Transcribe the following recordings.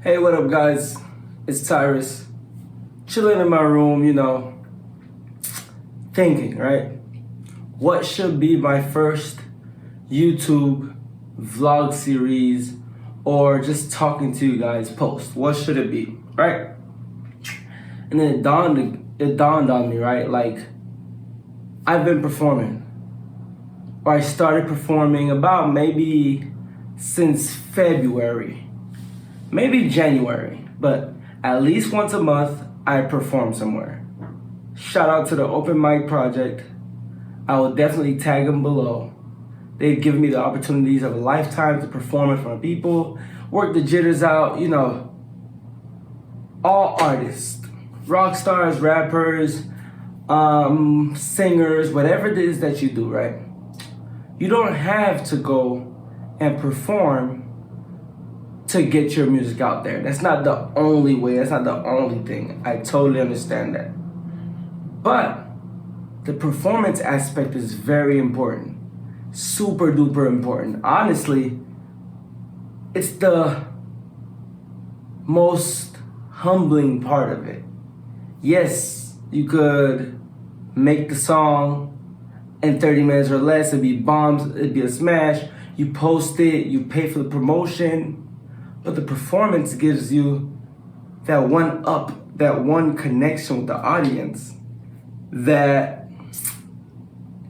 Hey, what up, guys? It's Tiirous, chilling in my room, thinking, right? What should be my first YouTube vlog series or just talking to you guys post? What should it be, right? And then it dawned on me, right? Like, I've been performing, or I started performing about maybe since February, maybe January, but at least once a month I perform somewhere. Shout out to the Open Mic Project. I will definitely tag them below. They've given me the opportunities of a lifetime to perform in front of people, work the jitters out, all artists, rock stars, rappers, singers, whatever it is that you do, right? You don't have to go and perform to get your music out there. That's not the only way, that's not the only thing. I totally understand that. But the performance aspect is very important. Super duper important. Honestly, it's the most humbling part of it. Yes, you could make the song in 30 minutes or less, it'd be bombs, it'd be a smash. You post it, you pay for the promotion, but the performance gives you that one up, that one connection with the audience that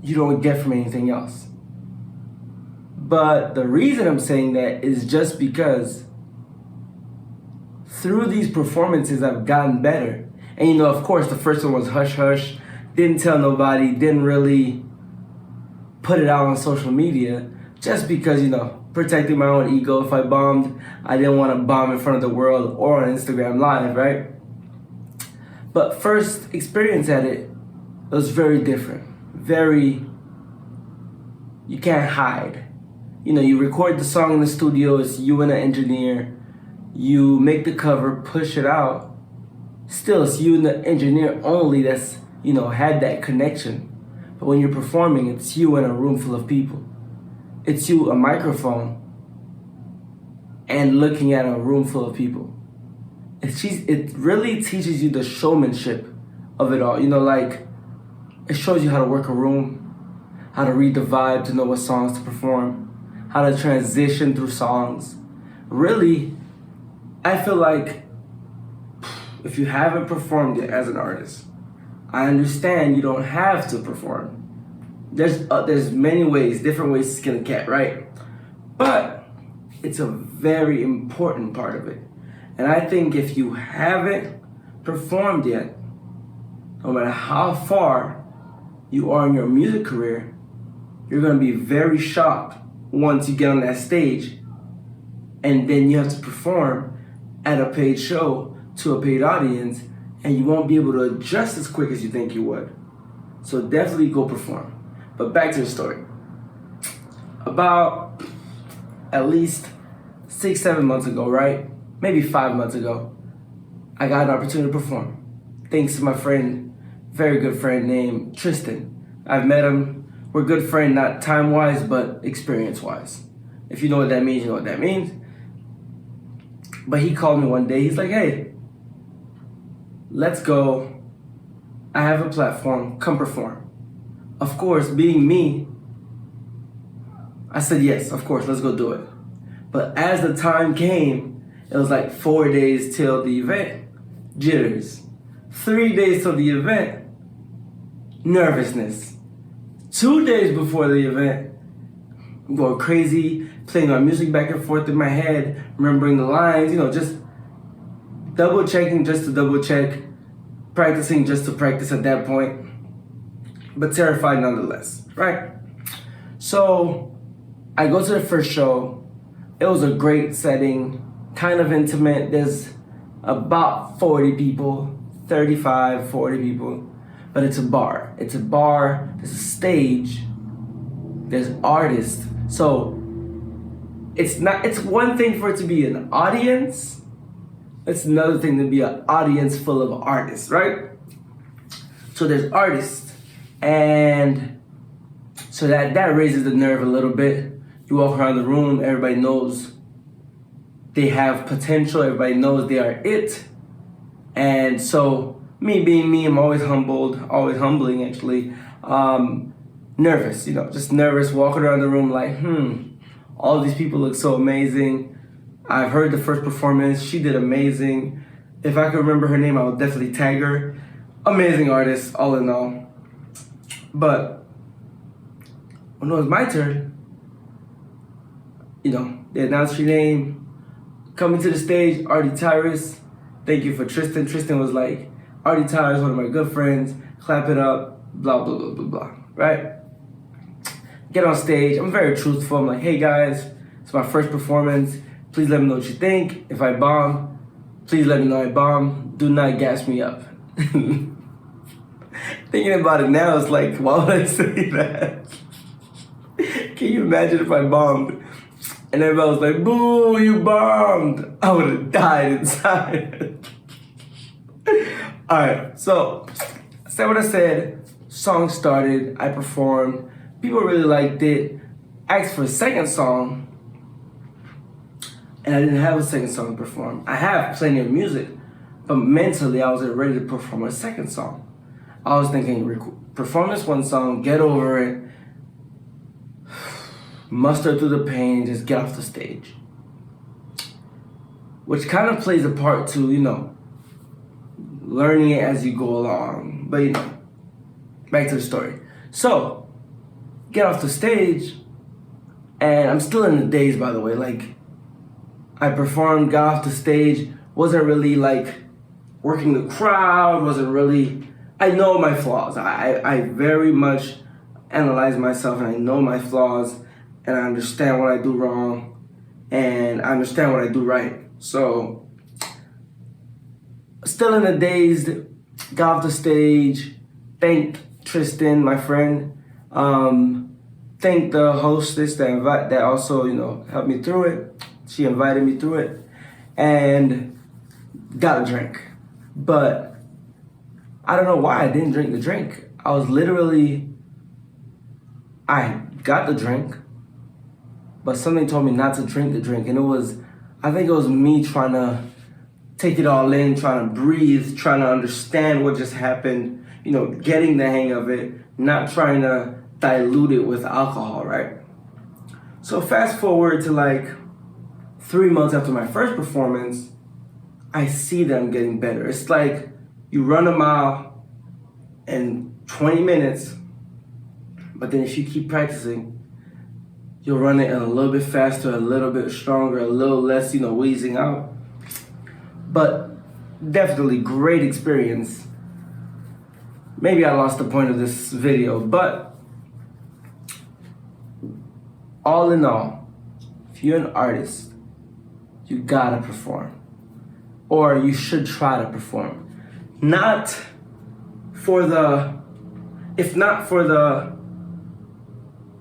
you don't get from anything else. But the reason I'm saying that is just because through these performances I've gotten better. And of course the first one was hush hush, didn't tell nobody, didn't really put it out on social media, just because, protecting my own ego. If I bombed, I didn't want to bomb in front of the world or on Instagram Live, right? But first experience at it was very different. You can't hide. You record the song in the studio, it's you and an engineer, you make the cover, push it out. Still, it's you and the engineer only that's, had that connection. But when you're performing, it's you in a room full of people. It's you, a microphone, and looking at a room full of people. It really teaches you the showmanship of it all. Like, it shows you how to work a room, how to read the vibe to know what songs to perform, how to transition through songs. Really, I feel like if you haven't performed yet as an artist, I understand you don't have to perform. There's many ways, different ways to skin a cat, right? But it's a very important part of it. And I think if you haven't performed yet, no matter how far you are in your music career, you're gonna be very shocked once you get on that stage and then you have to perform at a paid show to a paid audience, and you won't be able to adjust as quick as you think you would. So definitely go perform. But back to the story. About at least 6-7 months ago, right? Maybe 5 months ago, I got an opportunity to perform. Thanks to my friend, very good friend named Tristan. I've met him. We're good friends, not time-wise, but experience-wise. If you know what that means, you know what that means. But he called me one day. He's like, hey, let's go. I have a platform. Come perform. Of course, being me, I said, yes, of course, let's go do it. But as the time came, it was like 4 days till the event, jitters. 3 days till the event, nervousness. 2 days before the event, I'm going crazy, playing my music back and forth in my head, remembering the lines, just double checking just to double check, practicing just to practice at that point, but terrified nonetheless, right? So I go to the first show. It was a great setting, kind of intimate. There's about 40 people, 35, 40 people, but it's a bar. It's a bar, there's a stage, there's artists. So it's one thing for it to be an audience, it's another thing to be an audience full of artists, right? So there's artists, and so that raises the nerve a little bit. You walk around the room, everybody knows they have potential. Everybody knows they are it. And so me being me, I'm always humbled, always humbling actually. Nervous, just nervous, walking around the room like, all these people look so amazing. I've heard the first performance, she did amazing. If I could remember her name, I would definitely tag her. Amazing artist, all in all. But when it was my turn, they announced your name. Coming to the stage, R.D.Tiirous. Thank you for Tristan. Tristan was like, R.D.Tiirous, one of my good friends. Clap it up, blah, blah, blah, blah, blah, right? Get on stage. I'm very truthful. I'm like, hey guys, it's my first performance. Please let me know what you think. If I bomb, please let me know I bomb. Do not gas me up. Thinking about it now, it's like, why would I say that? Can you imagine if I bombed? And everybody was like, boo, you bombed. I would have died inside. All right, so I said what I said. Song started, I performed. People really liked it. Asked for a second song. And I didn't have a second song to perform. I have plenty of music, but mentally I wasn't ready to perform a second song. I was thinking, perform this one song, get over it, muster through the pain, just get off the stage. Which kind of plays a part to, learning it as you go along. But, back to the story. So, get off the stage, and I'm still in the daze, by the way. Like, I performed, got off the stage, wasn't really, working the crowd, wasn't really... I know my flaws. I very much analyze myself, and I know my flaws, and I understand what I do wrong, and I understand what I do right. So, still in the daze, got off the stage, thanked Tristan, my friend, thanked the hostess that also, helped me through it. She invited me through it, and got a drink. But I don't know why I didn't drink the drink. I got the drink, but something told me not to drink the drink. And I think it was me trying to take it all in, trying to breathe, trying to understand what just happened, getting the hang of it, not trying to dilute it with alcohol, right? So fast forward to 3 months after my first performance, I see that I'm getting better. It's like you run a mile in 20 minutes, but then if you keep practicing, you'll run it a little bit faster, a little bit stronger, a little less, wheezing out. But definitely great experience. Maybe I lost the point of this video, but all in all, if you're an artist, you gotta perform. Or you should try to perform. Not for the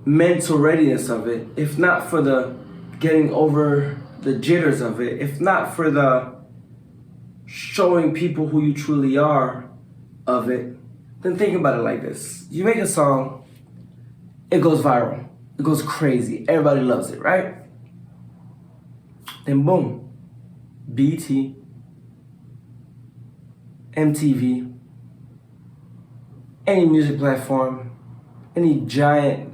mental readiness of it, if not for the getting over the jitters of it, if not for the showing people who you truly are of it, then think about it like this. You make a song, it goes viral, it goes crazy, everybody loves it, right? Then boom, BT, MTV, any music platform, any giant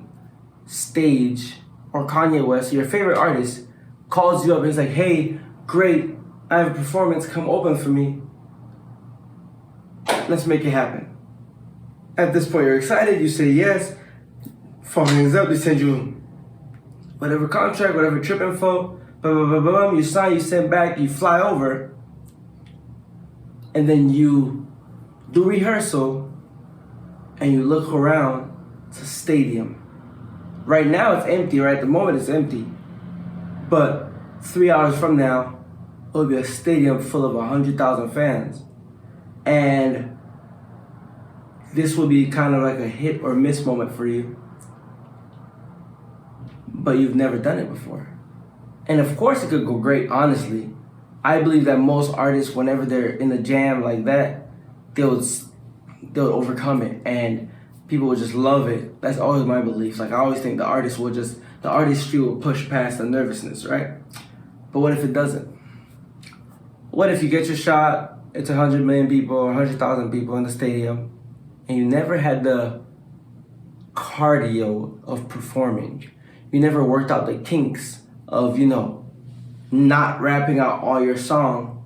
stage, or Kanye West, your favorite artist, calls you up and is like, hey, great, I have a performance, come open for me. Let's make it happen. At this point, you're excited, you say yes, phone hangs up, they send you whatever contract, whatever trip info, you sign, you send back, you fly over, and then you do rehearsal, and you look around, it's a stadium. Right now it's empty, right? At the moment it's empty. But 3 hours from now, it'll be a stadium full of 100,000 fans. And this will be kind of like a hit or miss moment for you. But you've never done it before. And of course it could go great, honestly. I believe that most artists, whenever they're in a jam like that, they'll overcome it and people will just love it. That's always my belief. I always think the artistry will push past the nervousness, right? But what if it doesn't? What if you get your shot, it's 100 million people or 100,000 people in the stadium, and you never had the cardio of performing? You never worked out the kinks of, not rapping out all your song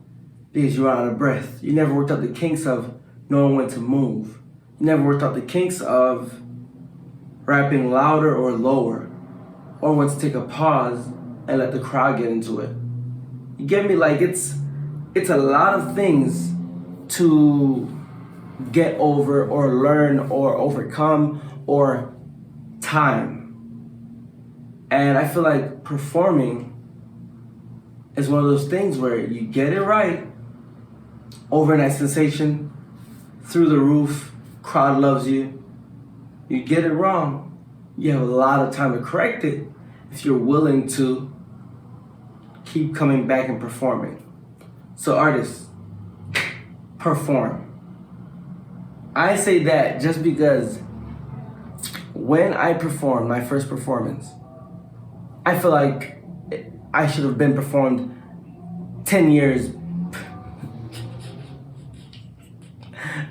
because you were out of breath. You never worked out the kinks of knowing when to move. You never worked out the kinks of rapping louder or lower, or when to take a pause and let the crowd get into it. You get me? Like, it's a lot of things to get over or learn or overcome or time. And I feel like performing is one of those things where you get it right, overnight sensation, through the roof, crowd loves you. You get it wrong, you have a lot of time to correct it if you're willing to keep coming back and performing. So artists, perform. I say that just because when I performed my first performance, I feel like I should have been performed 10 years.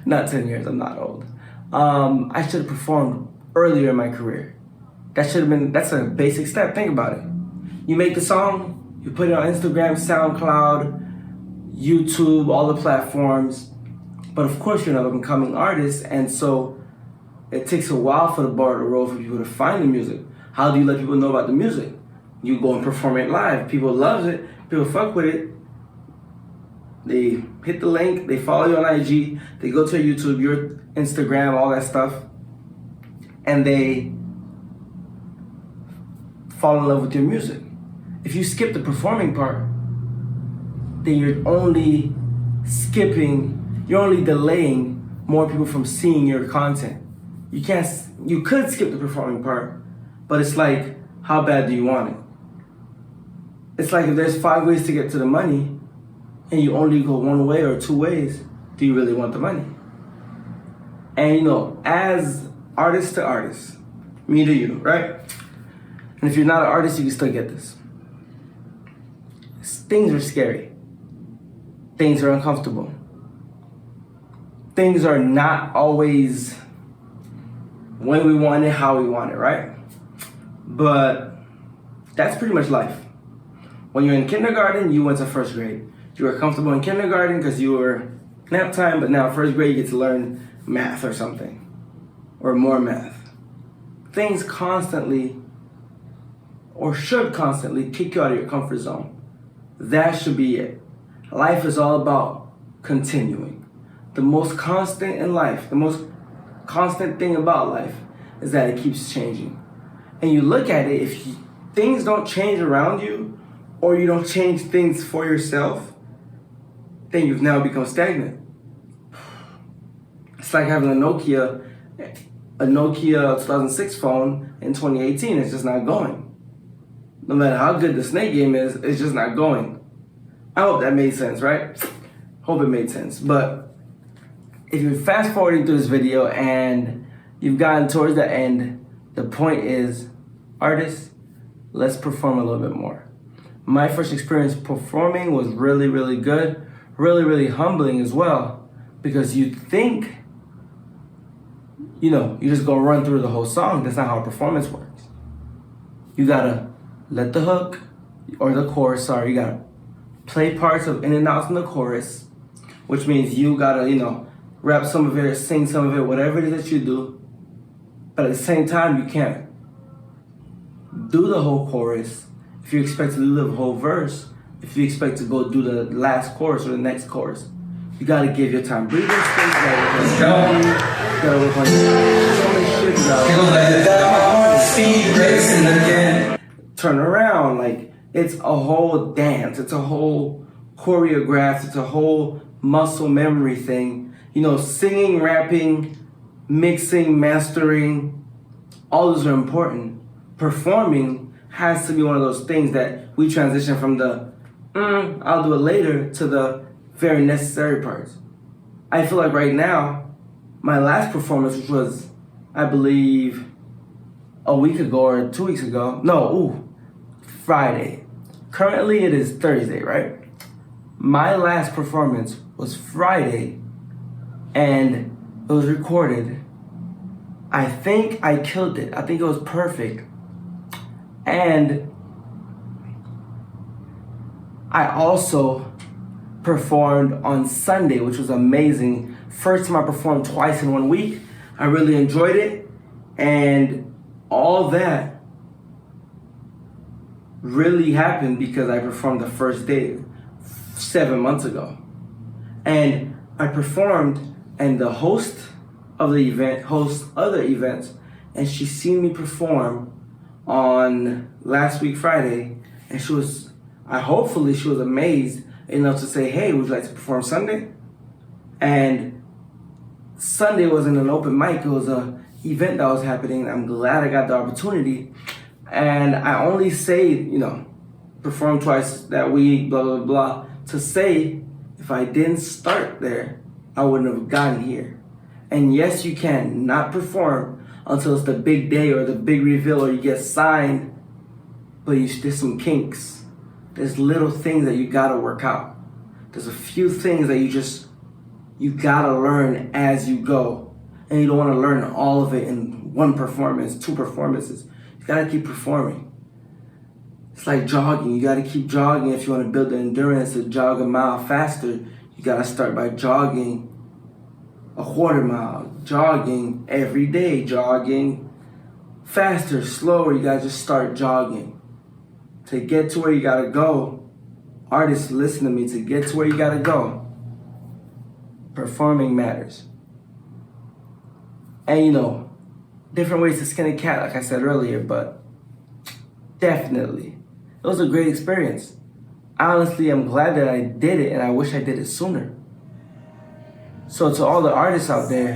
Not 10 years, I'm not old. I should have performed earlier in my career. That's a basic step, think about it. You make the song, you put it on Instagram, SoundCloud, YouTube, all the platforms. But of course you're an up-and-coming artist, and so it takes a while for the bar to roll for people to find the music. How do you let people know about the music? You go and perform it live. People love it, people fuck with it. They hit the link, they follow you on IG, they go to your YouTube, your Instagram, all that stuff, and they fall in love with your music. If you skip the performing part, then you're only delaying more people from seeing your content. You could skip the performing part, but it's like, how bad do you want it? It's like if there's 5 ways to get to the money, and you only go one way or 2 ways, do you really want the money? And as artist to artist, me to you, right? And if you're not an artist, you can still get this. Things are scary. Things are uncomfortable. Things are not always when we want it, how we want it, right? But that's pretty much life. When you're in kindergarten, you went to first grade. You were comfortable in kindergarten because you were nap time, but now first grade you get to learn math or something, or more math. Things constantly, or should constantly, kick you out of your comfort zone. That should be it. Life is all about continuing. The most constant in life, the most constant thing about life is that it keeps changing. And you look at it, if things don't change around you, or you don't change things for yourself, then you've now become stagnant. It's like having a Nokia 2006 phone in 2018. It's just not going. No matter how good the Snake game is, it's just not going. I hope that made sense, right? Hope it made sense. But if you're fast forwarding through this video and you've gotten towards the end, the point is, artists, let's perform a little bit more. My first experience performing was really, really good. Really, really humbling as well, because you think, you just go run through the whole song. That's not how a performance works. You gotta let the hook, or the chorus, you gotta play parts of in and outs in the chorus, which means you gotta, rap some of it, sing some of it, whatever it is that you do. But at the same time, you can't do the whole chorus if you expect to do the whole verse. If you expect to go do the last chorus or the next chorus, you gotta give your time breathing space. You gotta work on your turn around. Like, it's a whole dance. It's a whole choreographed. It's a whole muscle memory thing. Singing, rapping, mixing, mastering, all those are important. Performing has to be one of those things that we transition from the I'll do it later to the very necessary parts. I feel like right now, my last performance, which was, I believe, a week ago or 2 weeks ago. Friday. Currently it is Thursday, right? My last performance was Friday and it was recorded. I think I killed it. I think it was perfect. And I also performed on Sunday, which was amazing. First time I performed twice in 1 week. I really enjoyed it. And all that really happened because I performed the first day 7 months ago. And I performed, and the host of the event hosts other events, and she seen me perform on last week Friday, and hopefully she was amazed enough to say, hey, would you like to perform Sunday? And Sunday wasn't an open mic, it was an event that was happening. I'm glad I got the opportunity. And I only say, perform twice that week, blah, blah, blah, to say if I didn't start there, I wouldn't have gotten here. And yes, you can not perform until it's the big day or the big reveal or you get signed, but there's some kinks. There's little things that you gotta work out. There's a few things that you gotta learn as you go. And you don't wanna learn all of it in one performance, 2 performances. You gotta keep performing. It's like jogging. You gotta keep jogging if you wanna build the endurance to jog a mile faster. You gotta start by jogging a quarter mile, jogging every day, jogging faster, slower. You gotta just start jogging. To get to where you gotta go, artists, listen to me, to get to where you gotta go, performing matters. And different ways to skin a cat, like I said earlier, but definitely, it was a great experience. Honestly, I'm glad that I did it, and I wish I did it sooner. So to all the artists out there,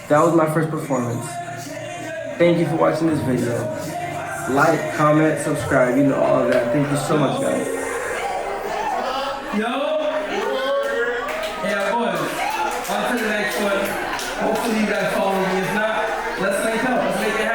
that was my first performance. Thank you for watching this video. Like, comment, subscribe, all of that. Thank you so much, guys. Yeah, boys. On to the next one. Hopefully you guys follow me. If not, let's link up. Let's make it happen.